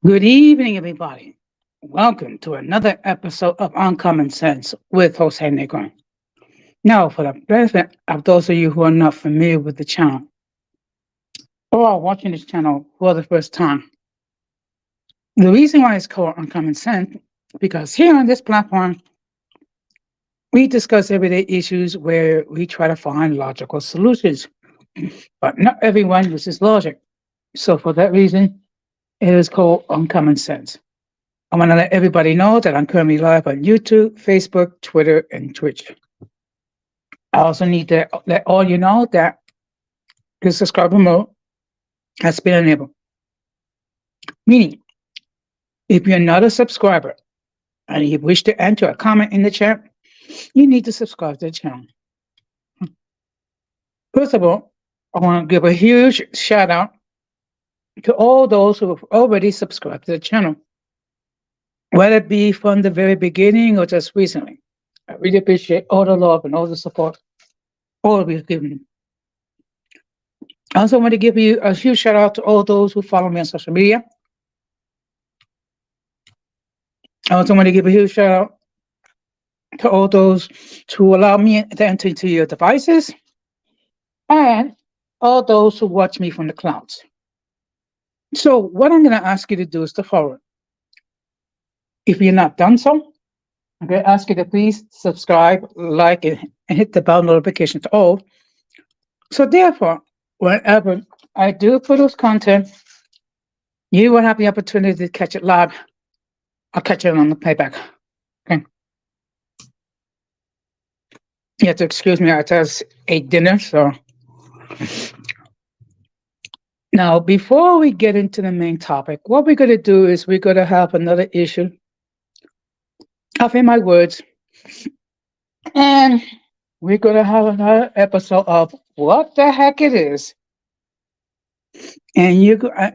Good evening, everybody. Welcome to another episode of Uncommon Sense with Jose Negron. Now, for the benefit of those of you who are not familiar with the channel or are watching this channel for the first time, the reason why it's called Uncommon Sense because here on this platform, we discuss everyday issues where we try to find logical solutions, but not everyone uses logic. So, for that reason, it is called Uncommon Sense. I want to let everybody know that I'm currently live on YouTube, Facebook, Twitter, and Twitch. I also need to let all you know that the subscriber mode has been enabled. Meaning, if you're not a subscriber and you wish to enter a comment in the chat, you need to subscribe to the channel. First of all, I want to give a huge shout out to all those who have already subscribed to the channel, whether it be from the very beginning or just recently. I really appreciate all the love and all the support all of you have given. I also want to give you a huge shout out to all those who follow me on social media. I also want to give a huge shout out to all those who allow me to enter into your devices and all those who watch me from the clouds. So, what I'm going to ask you to do is the following. If you're not done so, I'm going to ask you to please subscribe, like, and hit the bell notification to all. So, therefore, whenever I do produce content, you will have the opportunity to catch it live. I'll catch it on the playback. Okay. You have to excuse me, I just ate dinner, so. Now, before we get into the main topic, what we're going to do is we're going to have another issue of In My Words, and we're going to have another episode of What the Heck It Is. And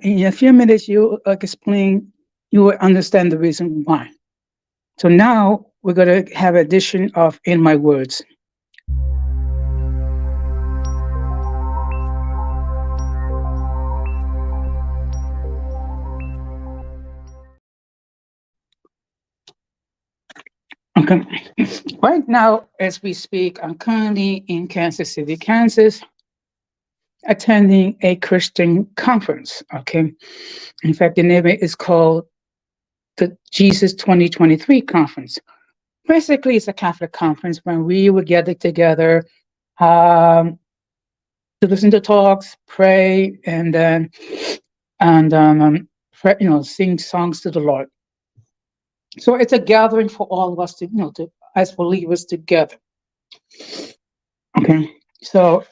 in a few minutes, you explain, you will understand the reason why. So now we're going to have an edition of In My Words. Okay. Right now, as we speak, I'm currently in Kansas City, Kansas, attending a Christian conference. Okay. In fact, the name is called the Jesus 2023 Conference. Basically, it's a Catholic conference when we would gather together to listen to talks, pray, and then pray, sing songs to the Lord. So it's a gathering for all of us to as believers together. Okay, so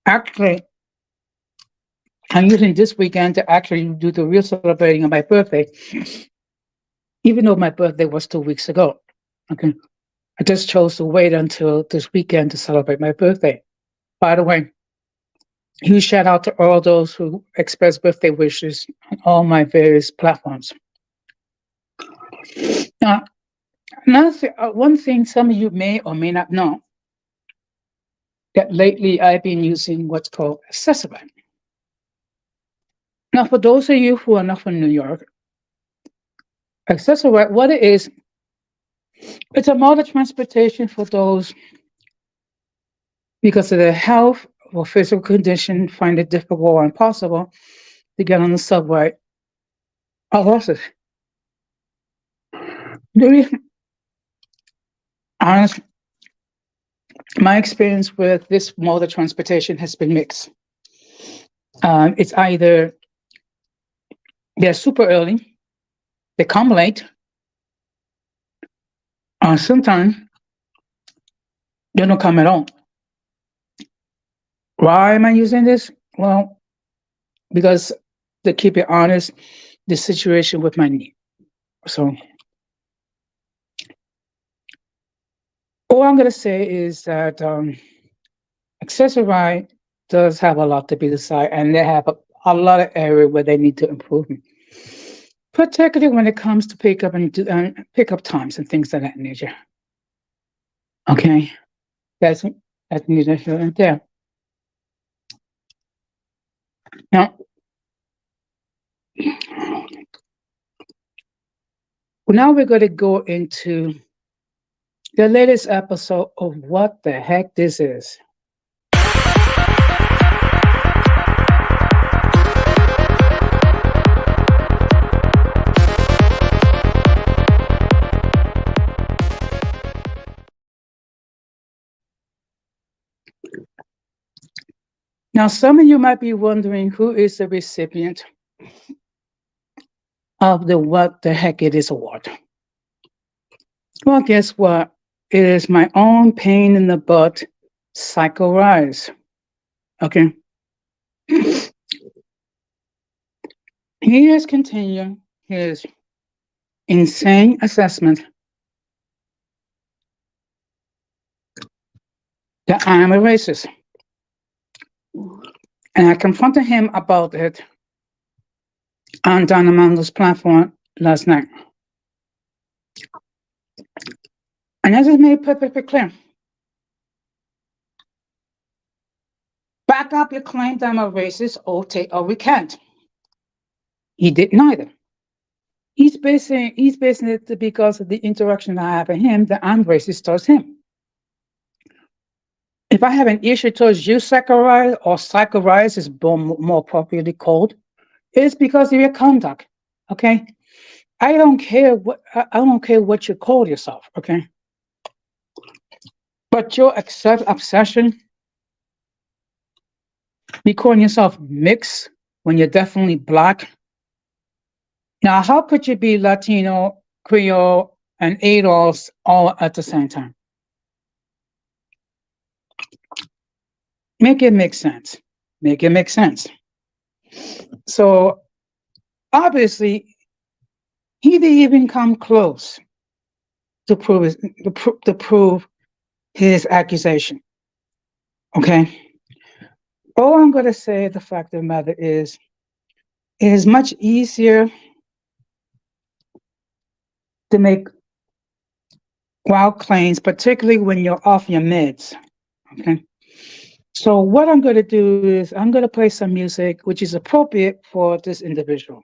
actually, I'm using this weekend to actually do the real celebrating of my birthday, even though my birthday was 2 weeks ago. Okay, I just chose to wait until this weekend to celebrate my birthday. By the way, huge shout out to all those who express birthday wishes on all my various platforms. Now, one thing some of you may or may not know, that lately I've been using what's called Accessorize. Now, for those of you who are not from New York, Accessorize, what it is, it's a mode of transportation for those because of their health or physical condition find it difficult or impossible to get on the subway or buses. Honestly, my experience with this mode of transportation has been mixed. It's either they're super early, they come late, or sometimes they don't come at all. Why am I using this? Well, because to keep it honest, the situation with my knee. So all I'm going to say is that Accessorize does have a lot to be desired, and they have a lot of area where they need to improve, particularly when it comes to pickup times and things of that nature. Okay, that's neither here nor there. Now, Now we're going to go into the latest episode of What the Heck This Is. Now, some of you might be wondering who is the recipient of the What the Heck It Is award. Well, guess what? It is my own pain in the butt, Psycho Rise. Okay. He has continued his insane assessment that I am a racist. And I confronted him about it on Don Amando's platform last night. And I just made it perfectly clear. Back up your claim that I'm a racist or recant. He did neither. He's basing it because of the interaction I have with him that I'm racist towards him. If I have an issue towards you, Psycho-Rise, or Psycho-Rise is more appropriately called, it's because of your conduct. Okay, I don't care what you call yourself. Okay, but your obsession, you calling yourself mixed when you're definitely black. Now, how could you be Latino, Creole, and ADOS all at the same time? Make it make sense. Make it make sense. So, obviously, he didn't even come close to prove his accusation. Okay? All I'm going to say, the fact of the matter is, it is much easier to make wild claims, particularly when you're off your meds. Okay? So what I'm going to do is I'm going to play some music which is appropriate for this individual.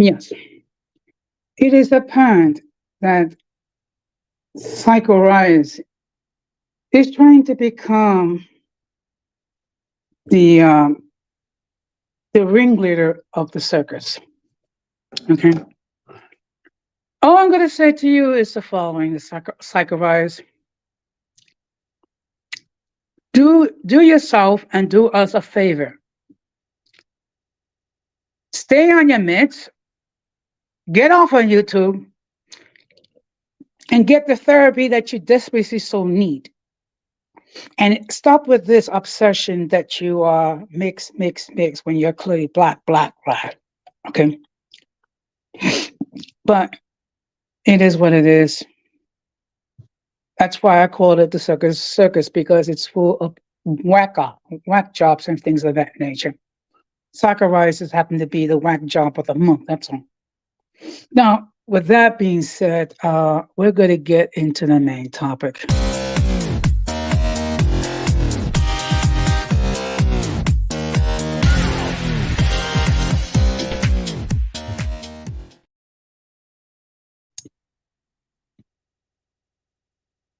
Yes, it is apparent that Psycho-Rise is trying to become the ringleader of the circus. Okay. All I'm going to say to you is the following: the Psycho-Rise. Do yourself and do us a favor. Stay on your meds. Get off on YouTube and get the therapy that you desperately so need. And stop with this obsession that you are mix when you're clearly black. Okay? But it is what it is. That's why I call it the circus, because it's full of whack jobs and things of that nature. Psycho-Rise just happened to be the whack job of the month, that's all. Now, with that being said, we're going to get into the main topic.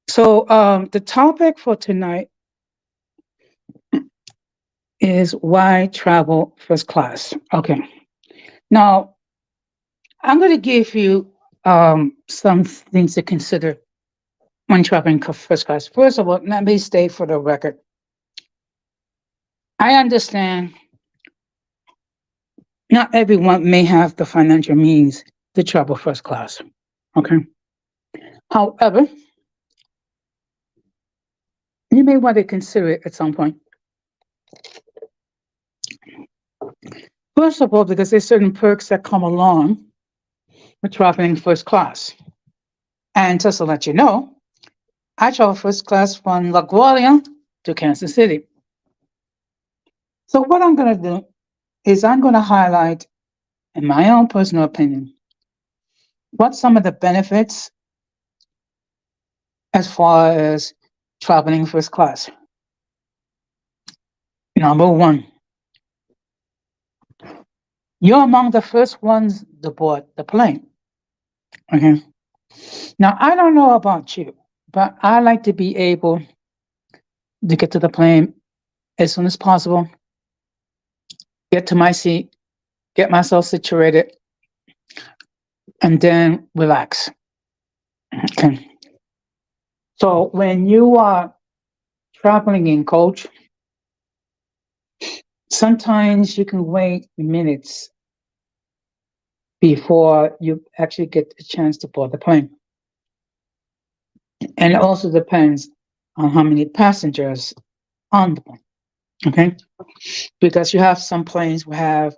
So the topic for tonight is why travel first class. Okay. Now, I'm going to give you some things to consider when traveling first class. First of all, let me state for the record, I understand Not everyone may have the financial means to travel first class. Okay. However, you may want to consider it at some point. First of all, because there's certain perks that come along with traveling first class. And just to let you know, I travel first class from LaGuardia to Kansas City. So what I'm going to do is I'm going to highlight, in my own personal opinion, what some of the benefits as far as traveling first class. Number one, you're among the first ones to board the plane. Okay. Now, I don't know about you, but I like to be able to get to the plane as soon as possible, get to my seat, get myself situated, and then relax. Okay. So when you are traveling in coach, sometimes you can wait minutes before you actually get a chance to board the plane. And it also depends on how many passengers on the plane. Okay. Because you have some planes who have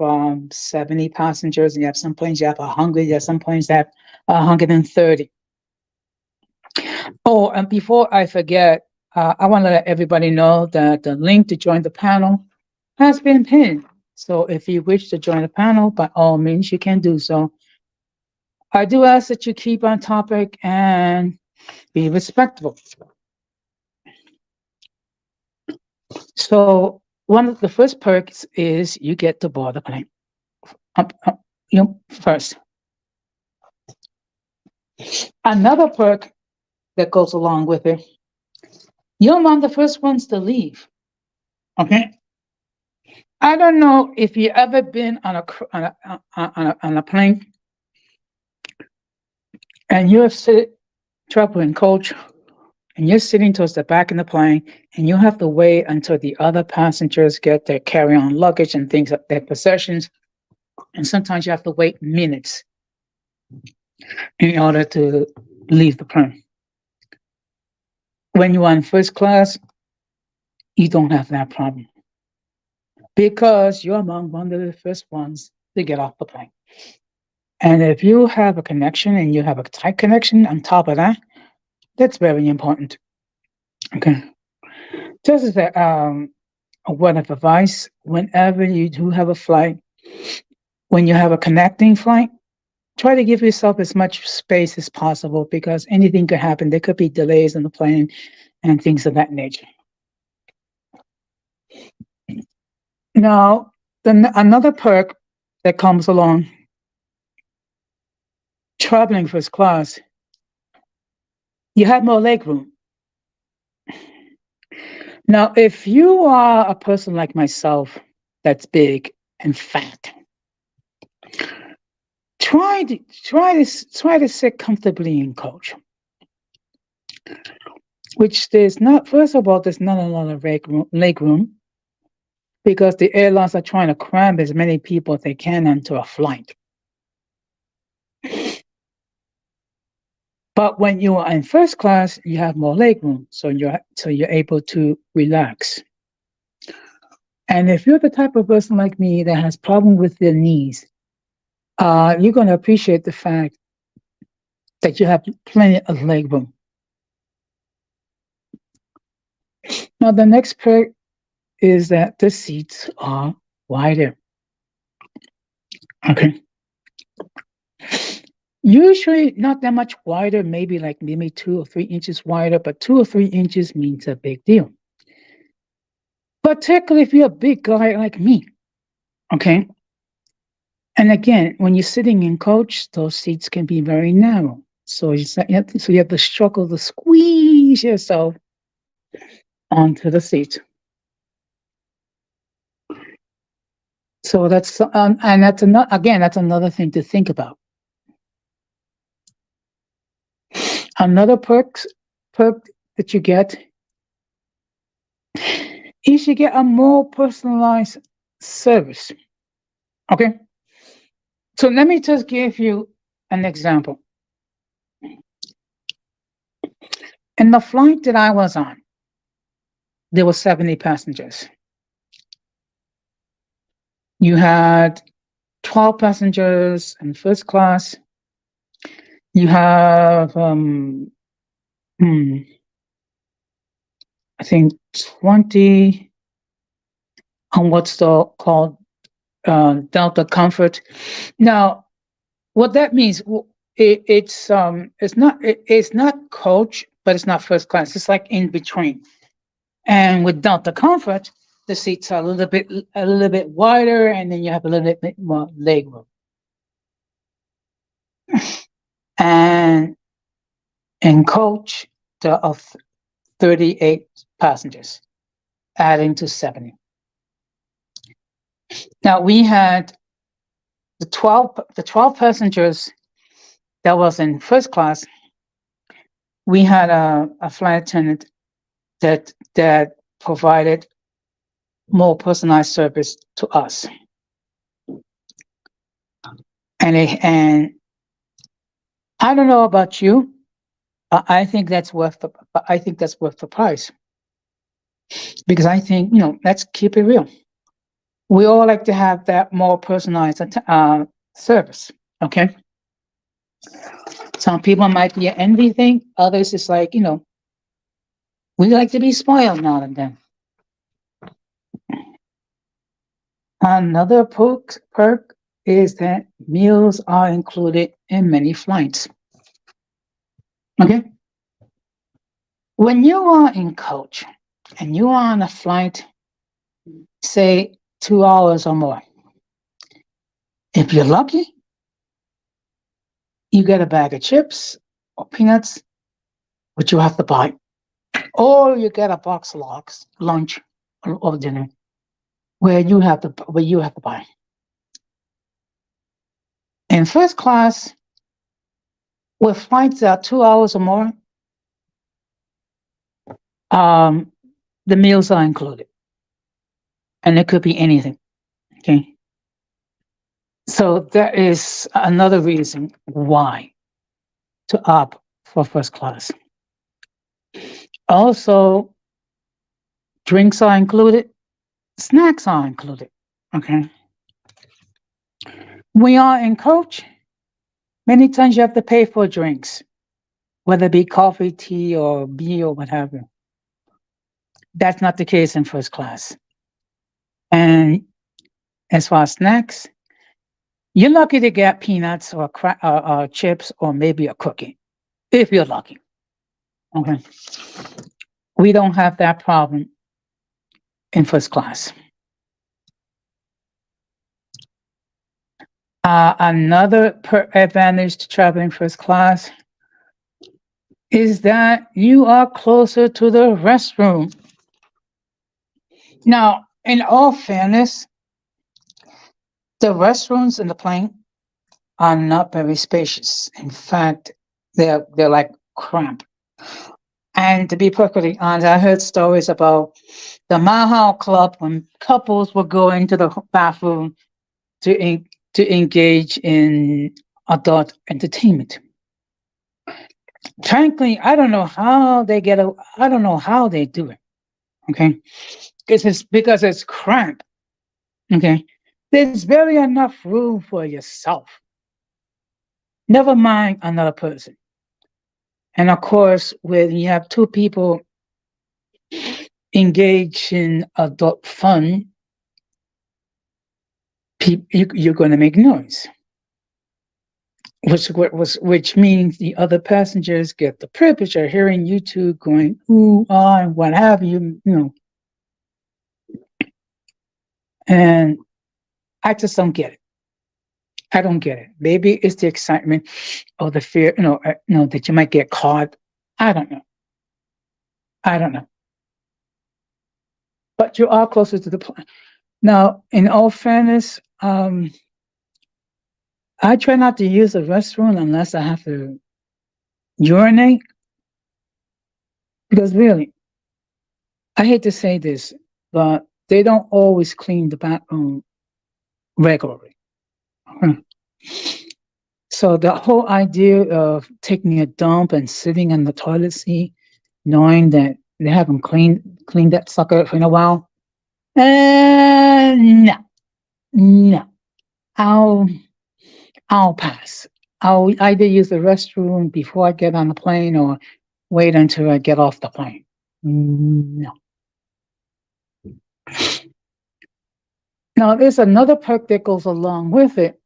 70 passengers, and you have some planes you have 100, you have some planes that have 130. Oh, and before I forget, I want to let everybody know that the link to join the panel has been pinned. So if you wish to join the panel, by all means, you can do so. I do ask that you keep on topic and be respectful. So one of the first perks is you get to board the plane. First. Another perk that goes along with it, you're among the first ones to leave. Okay. I don't know if you ever been on a plane and you're traveling coach and you're sitting towards the back of the plane and you have to wait until the other passengers get their carry-on luggage and things like their possessions. And sometimes you have to wait minutes in order to leave the plane. When you are in first class, you don't have that problem because you're among one of the first ones to get off the plane. And if you have a connection and you have a tight connection on top of that, that's very important. Okay. Just as a word of advice, whenever you do have a flight, when you have a connecting flight, try to give yourself as much space as possible because anything could happen. There could be delays in the plane and things of that nature. Now, another perk that comes along traveling first class, you have more leg room. Now, if you are a person like myself that's big and fat, try to sit comfortably in coach. Which there's not. First of all, there's not a lot of leg room because the airlines are trying to cram as many people as they can onto a flight. But when you are in first class, you have more leg room, so you're able to relax. And if you're the type of person like me that has problem with their knees, you're going to appreciate the fact that you have plenty of leg room. Now, the next perk is that the seats are wider. Okay. Usually not that much wider, maybe 2 or 3 inches wider, but 2 or 3 inches means a big deal. Particularly if you're a big guy like me. Okay. And again, when you're sitting in coach, those seats can be very narrow. So you have to struggle to squeeze yourself onto the seat. So that's and that's another thing to think about. Another perk that you get is you get a more personalized service. Okay. So let me just give you an example. In the flight that I was on, there were 70 passengers. You had 12 passengers in first class. You have, I think 20 on what's called Delta Comfort. Now, what that means, it's not coach, but it's not first class. It's like in between. And with Delta Comfort, the seats are a little bit wider, and then you have a little bit more leg room. And in coach, there are 38 passengers, adding to 70. Now we had the 12 passengers that was in first class. We had a flight attendant that provided more personalized service to us. And I don't know about you, but I think that's worth the price. Because I think, let's keep it real. We all like to have that more personalized service. Okay. Some people might be an envy thing. Others is like, we like to be spoiled now and then. Another perk is that meals are included in many flights. Okay. When you are in coach and you are on a flight, say 2 hours or more, if you're lucky, you get a bag of chips or peanuts, which you have to buy, or you get a box of lunch or dinner, where you have to buy. In first class, with flights that are 2 hours or more, the meals are included, and it could be anything. Okay, so that is another reason why to opt for first class. Also, drinks are included, snacks are included. Okay, we are in coach. Many times you have to pay for drinks, whether it be coffee, tea, or beer, or what have you. That's not the case in first class. And as far as snacks, you're lucky to get peanuts or chips or maybe a cookie, if you're lucky. Okay. We don't have that problem in first class. Another advantage to traveling first class is that you are closer to the restroom. Now, in all fairness, the restrooms in the plane are not very spacious. In fact, they're like cramped. And to be perfectly honest, I heard stories about the Mahal Club when couples would go into the bathroom to engage in adult entertainment. Frankly, I don't know how they I don't know how they do it. Okay, because it's cramped. Okay, there's barely enough room for yourself. Never mind another person. And of course, when you have two people engage in adult fun, you're going to make noise, which means the other passengers get the privilege of hearing you two going ooh, ah, and what have you, And I just don't get it. I don't get it. Maybe it's the excitement or the fear, that you might get caught. I don't know. But you are closer to the plane. Now, in all fairness, I try not to use the restroom unless I have to urinate. Because really, I hate to say this, but they don't always clean the bathroom regularly. So the whole idea of taking a dump and sitting on the toilet seat, knowing that they haven't cleaned that sucker for a while, no, no. I'll I'll pass. I'll either use the restroom before I get on the plane or wait until I get off the plane. No. Now, there's another perk that goes along with it.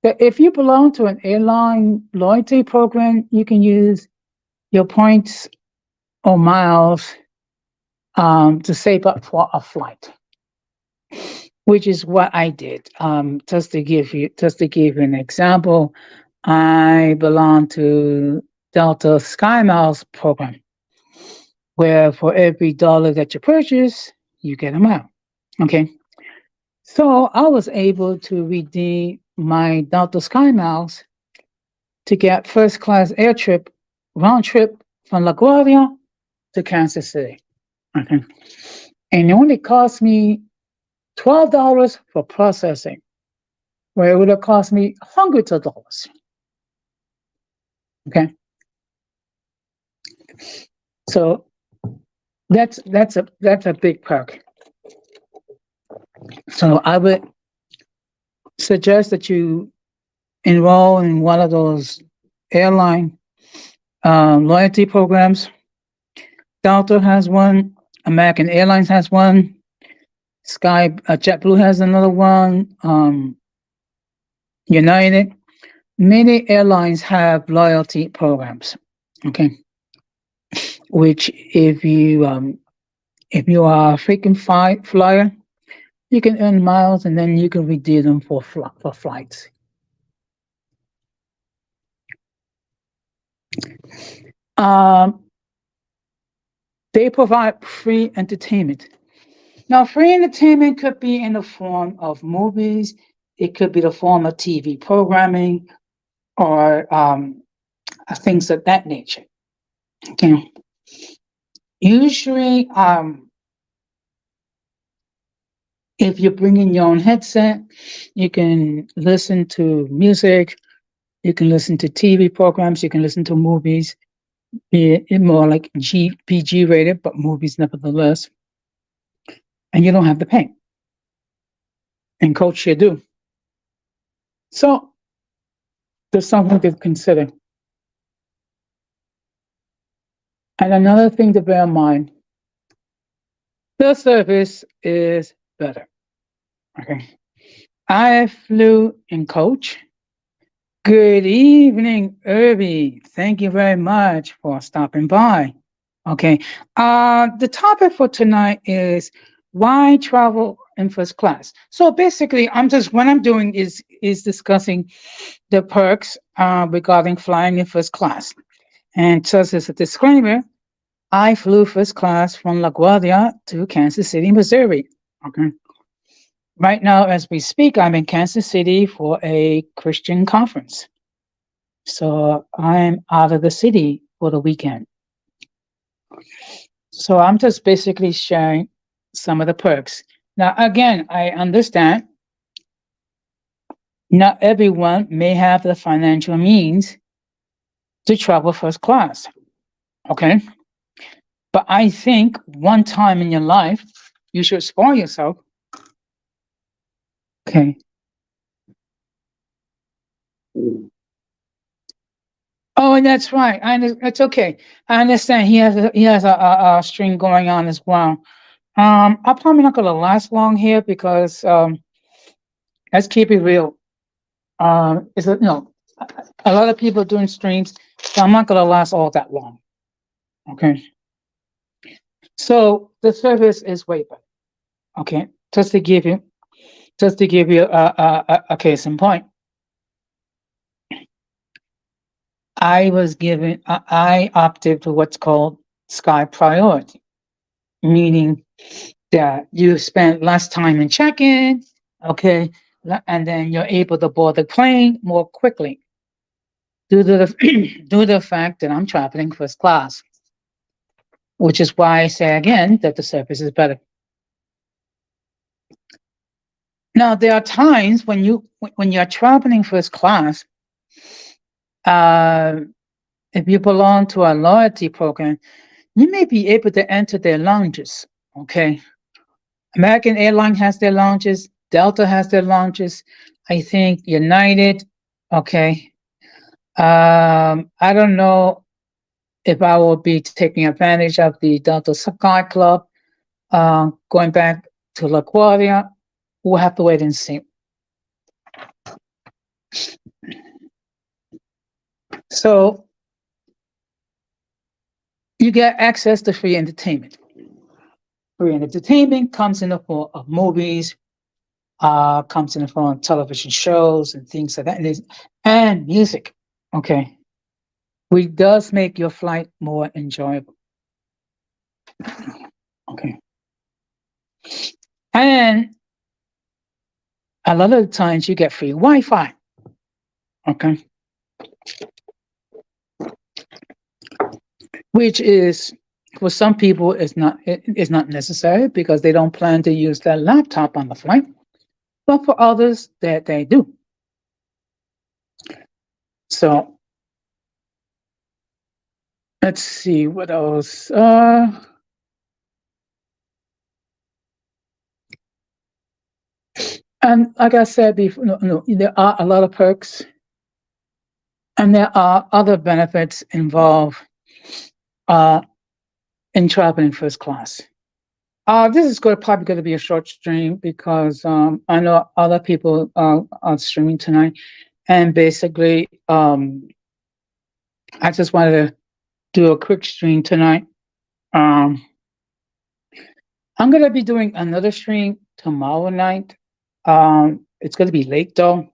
That if you belong to an airline loyalty program, you can use your points or miles to save up for a flight, which is what I did. Just to give you an example, I belong to Delta Sky Miles program, where for every dollar that you purchase, you get a mile. Okay. So I was able to redeem my Delta Sky Miles to get first class air trip, round trip from LaGuardia to Kansas City. Okay. And it only cost me $12 for processing, where it would have cost me hundreds of dollars. Okay. So that's a big perk. So I would suggest that you enroll in one of those airline loyalty programs. Delta has one. American Airlines has one. JetBlue has another one. United. Many airlines have loyalty programs. Okay, which if you are a frequent flyer, you can earn miles and then you can redeem them for flights. They provide free entertainment. Now, free entertainment could be in the form of movies. It could be the form of TV programming or things of that nature. Okay. Usually, if you bring in your own headset, you can listen to music, you can listen to TV programs, you can listen to movies, be it more like PG rated, but movies nevertheless. And you don't have to pay. And Coach, you do. So there's something to consider. And another thing to bear in mind, the service is better. Okay. I flew in Coach. Good evening, Irby. Thank you very much for stopping by. Okay. The topic for tonight is why travel in first class. So basically, what I'm doing is discussing the perks regarding flying in first class. And just as a disclaimer, I flew first class from LaGuardia to Kansas City, Missouri. Okay. Right now, as we speak, I'm in Kansas City for a Christian conference. So I'm out of the city for the weekend. So I'm just basically sharing some of the perks. Now, again, I understand not everyone may have the financial means to travel first class. Okay. But I think one time in your life, you should spoil yourself. Okay. Oh, that's right. It's okay. I understand. He has a stream going on as well. I'm probably not gonna last long here because let's keep it real. It's a lot of people doing streams, so I'm not gonna last all that long. Okay. So the service is way better. Okay. Just to give you a case in point. I opted for what's called Sky Priority, meaning that you spend less time in check-in, okay, and then you're able to board the plane more quickly due to the due to the fact that I'm traveling first class, which is why I say again that the service is better. Now, there are times when you're traveling first class, uh, if you belong to a loyalty program, you may be able to enter their lounges. Okay, American Airlines has their lounges, Delta has their lounges. I think United. Okay, I don't know if I will be taking advantage of the Delta Sky Club. Going back to LaGuardia, we'll have to wait and see. So you get access to free entertainment. Free entertainment comes in the form of movies, comes in the form of television shows and things like that, and music. Okay, which does make your flight more enjoyable. Okay, and a lot of the times you get free Wi-Fi. Okay, which is for some people is not necessary because they don't plan to use their laptop on the flight, but for others that they do. So let's see what else. And like I said before, there are a lot of perks, and there are other benefits involved uh, in traveling first class. This is probably going to be a short stream because I know other people are streaming tonight, and basically, I just wanted to do a quick stream tonight. Um, I'm going to be doing another stream tomorrow night. It's going to be late though.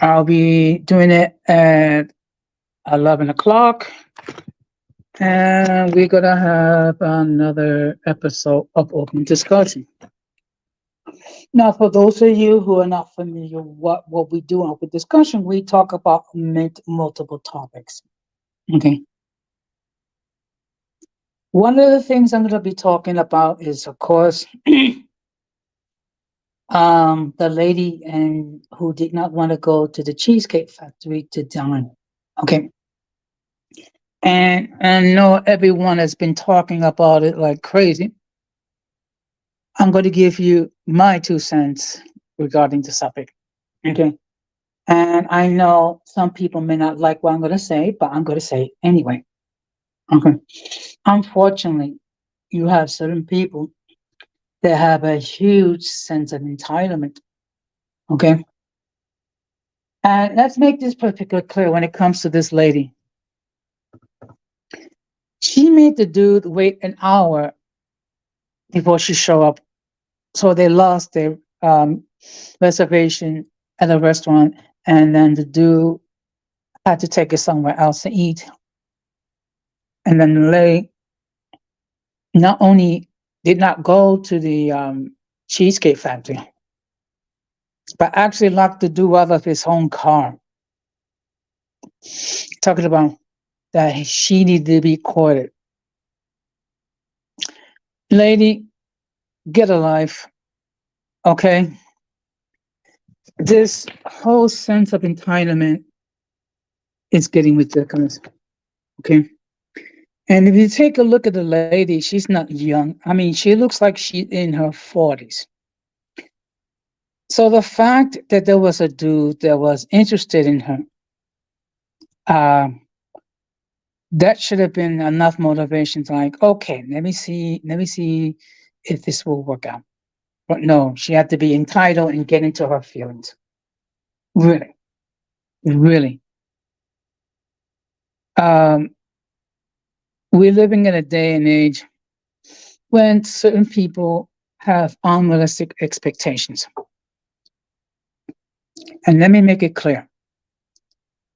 I'll be doing it at 11 o'clock. And we're going to have another episode of Open Discussion. Now, for those of you who are not familiar with what we do in Open Discussion, we talk about multiple topics. Okay. One of the things I'm going to be talking about is, of course, the lady who did not want to go to the Cheesecake Factory to dine. Okay. And I know everyone has been talking about it like crazy. I'm going to give you my 2 cents regarding the subject. Okay. And I know some people may not like what I'm going to say, but I'm going to say it anyway. Okay. Unfortunately, you have certain people that have a huge sense of entitlement. Okay. And let's make this particularly clear when it comes to this lady. She made the dude wait an hour before she showed up. So they lost their reservation at a restaurant, and then the dude had to take it somewhere else to eat. And then the lady not only did not go to the Cheesecake Factory, but actually locked the dude out of his own car. Talking about that she needed to be courted. Lady, get a life. Okay? This whole sense of entitlement is getting ridiculous. Okay? And if you take a look at the lady, she's not young. I mean, she looks like she's in her 40s. So the fact that there was a dude that was interested in her, that should have been enough motivation to like, okay, let me see if this will work out. But no, she had to be entitled and get into her feelings. Really, really. We're living in a day and age when certain people have unrealistic expectations. And let me make it clear.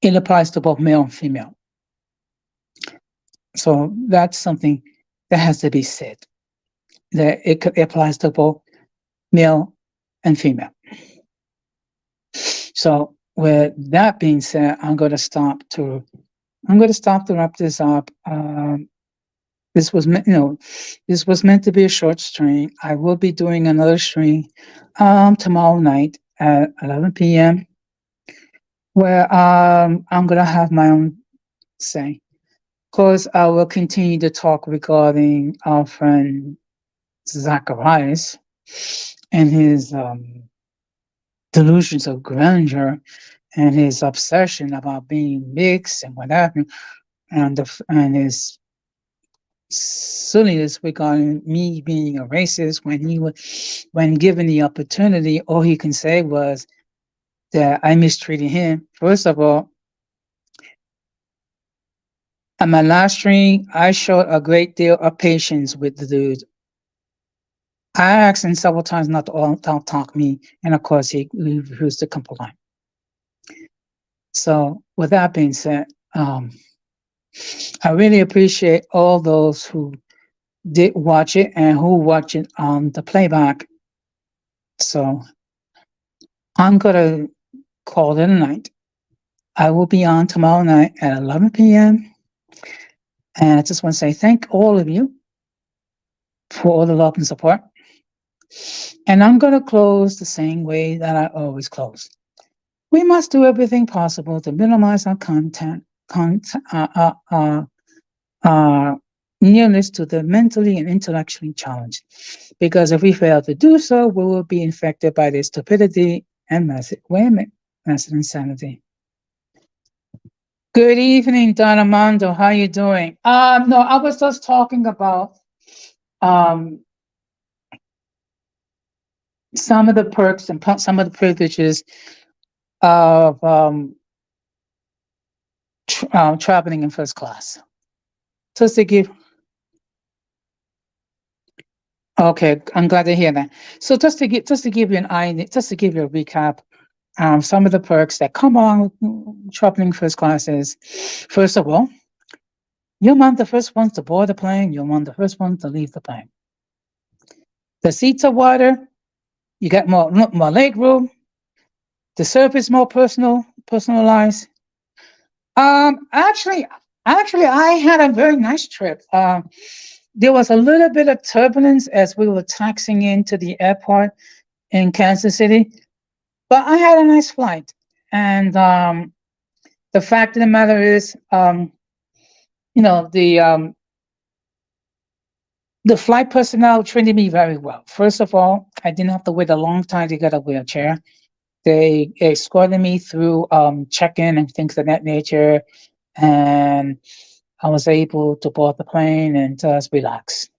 It applies to both male and female. So that's something that has to be said. That it applies to both male and female. So with that being said, I'm going to stop to wrap this up. This was meant, this was meant to be a short stream. I will be doing another stream tomorrow night at 11 p.m. where I'm gonna have my own say. Of course, I will continue to talk regarding our friend Zacharias and his delusions of grandeur and his obsession about being mixed and whatever, and his silliness regarding me being a racist when given the opportunity, all he can say was that I mistreated him. First of all, at my last stream, I showed a great deal of patience with the dude. I asked him several times not to don't talk me, and of course he refused to comply. So, with that being said, I really appreciate all those who did watch it and who watch it on the playback. So, I'm gonna call it a night. I will be on tomorrow night at 11 p.m. And I just want to say thank all of you for all the love and support. And I'm going to close the same way that I always close. We must do everything possible to minimize our nearness to the mentally and intellectually challenged. Because if we fail to do so, we will be infected by the stupidity and massive insanity. Good evening, Don Armando. How you doing? No, I was just talking about um, some of the perks and some of the privileges of traveling in first class. Just to give, okay, I'm glad to hear that. So just to give you an idea, just to give you a recap, some of the perks that come on with traveling first class is, first of all, you're among the first ones to board the plane. You're among the first ones to leave the plane. The seats are wider. You get more leg room. The service more personalized. Actually, I had a very nice trip. There was a little bit of turbulence as we were taxiing into the airport in Kansas City, but I had a nice flight. And the fact of the matter is, you know, the flight personnel treated me very well. First of all, I didn't have to wait a long time to get a wheelchair. They escorted me through check-in and things of that nature, and I was able to board the plane and just relax.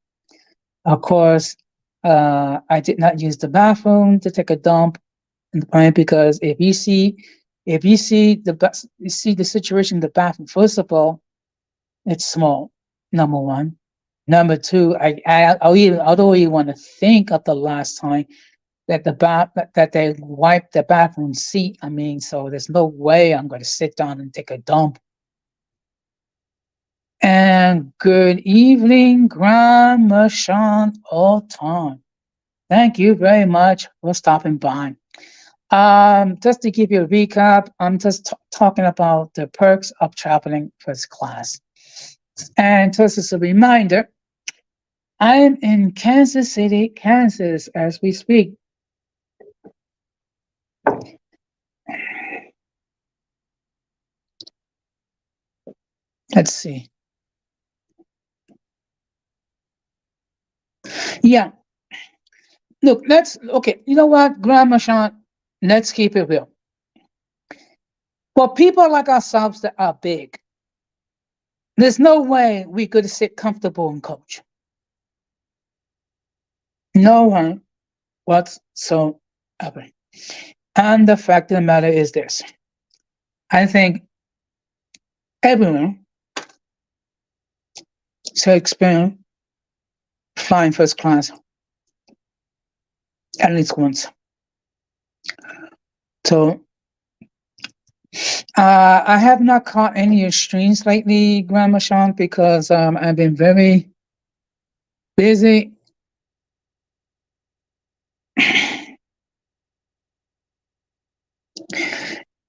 Of course, I did not use the bathroom to take a dump in the plane because if you see the situation in the bathroom, first of all, it's small. Number one. Number two, I don't even want to think of the last time that that they wiped the bathroom seat. I mean, so there's no way I'm going to sit down and take a dump. And good evening, Grandma Sean Alton. Thank you very much for stopping by. Just to give you a recap, I'm just talking about the perks of traveling first class. And just as a reminder, I'm in Kansas City, Kansas, as we speak. Let's see. Yeah. Look, okay. You know what, Grandma Sean? Let's keep it real. For people like ourselves that are big, there's no way we could sit comfortable in coach. No one whatsoever. And the fact of the matter is this. I think everyone should experience flying first class at least once. So I have not caught any streams lately, Grandma Sean, because I've been very busy.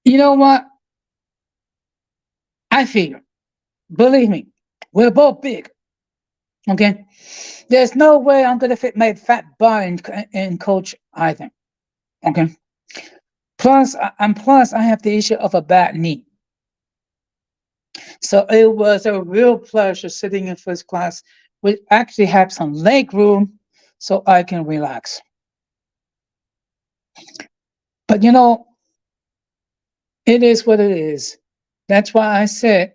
You know what? I figure, believe me, we're both big. Okay, there's no way I'm gonna fit my fat bar in coach either. Okay, plus I have the issue of a bad knee. So it was a real pleasure sitting in first class. We actually have some leg room so I can relax. But it is what it is. That's why I said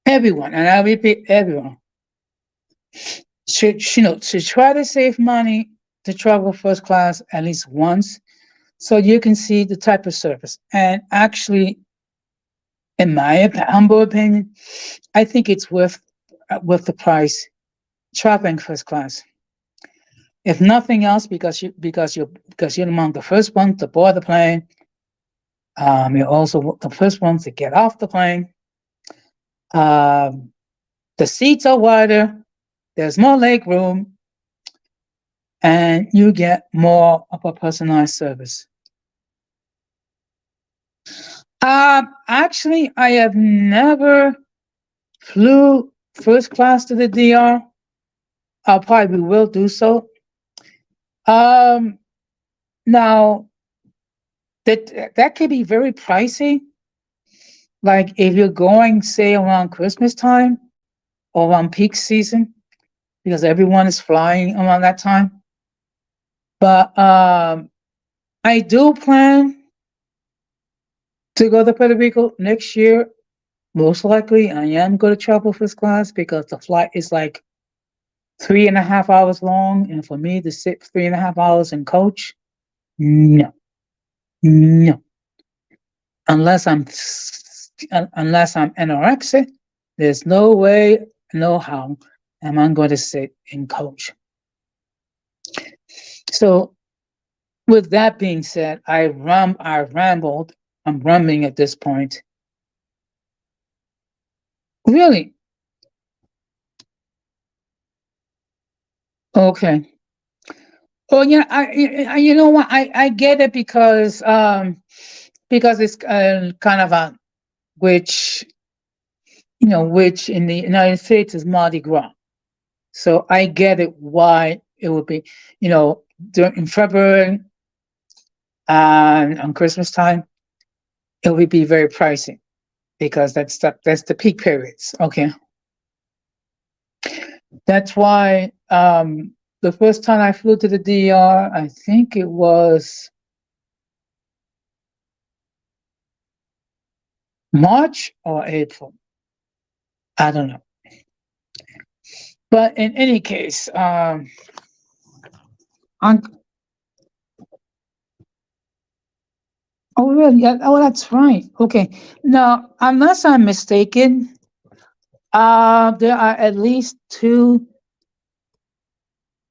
everyone, and I repeat, everyone should try to save money to travel first class at least once, so you can see the type of service. And actually, in my humble opinion, I think it's worth the price traveling first class. If nothing else, because you're among the first one to board the plane. You're also the first ones to get off the plane. Um, the seats are wider. There's more leg room, and you get more of a personalized service. Actually, I have never flew first class to the DR. I probably will do so. Um, Now that could be very pricey. Like if you're going, say, around Christmas time or around peak season, because everyone is flying around that time. But I do plan to go to Puerto Rico next year. Most likely, I am going to travel first class because the flight is like 3.5 hours long, and for me to sit 3.5 hours in coach, no, no. Unless I'm anorexic, there's no way, no how am I going to sit in coach. So, with that being said, I rambled. I'm rambling at this point. Really? Okay. Oh yeah, you know what? I get it because it's kind of a which which in the United States is Mardi Gras. So I get it why it would be during in February and on Christmas time it would be very pricey because that's the peak periods. Okay, that's why the first time I flew to the DR, I think it was March or April. I don't know. But in any case, on oh really? Yeah, oh, that's right. Okay. Now, unless I'm mistaken, there are at least two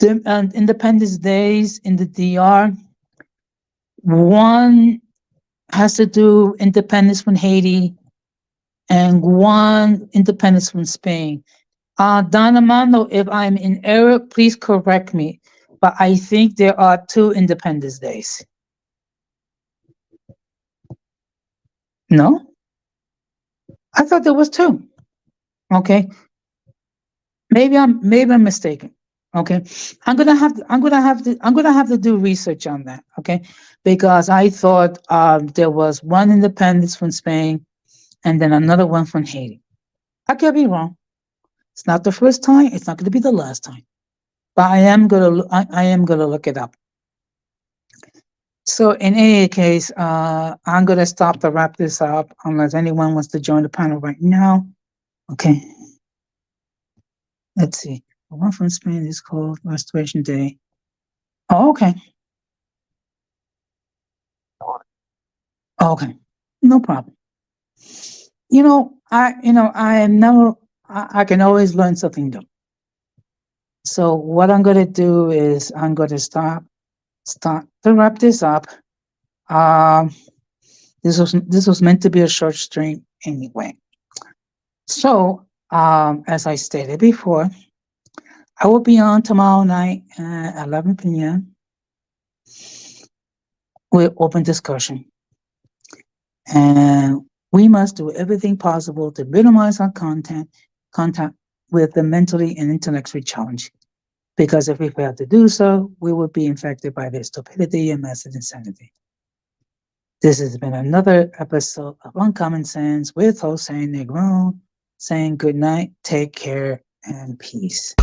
Independence Days in the DR. One has to do independence from Haiti, and one independence from Spain. Don Armando, if I'm in error, please correct me. But I think there are two Independence Days. No, I thought there was two. Okay, maybe I'm mistaken. Okay, I'm gonna have to do research on that. Okay, because I thought there was one independence from Spain and then another one from Haiti. I could be wrong. It's not the first time. It's not going to be the last time. But I am gonna look it up. So in any case, I'm gonna stop to wrap this up unless anyone wants to join the panel right now. Okay, let's see. The one from Spain is called Restoration Day. Oh, okay. Okay, no problem. I am never. I can always learn something new. So what I'm gonna do is I'm gonna start to wrap this up. Um, this was meant to be a short stream anyway. So as I stated before, I will be on tomorrow night at 11 p.m. with open discussion, and we must do everything possible to minimize our contact with the mentally and intellectually challenged. Because if we fail to do so, we will be infected by their stupidity and massive insanity. This has been another episode of Uncommon Sense with Jose Negron saying good night, take care, and peace.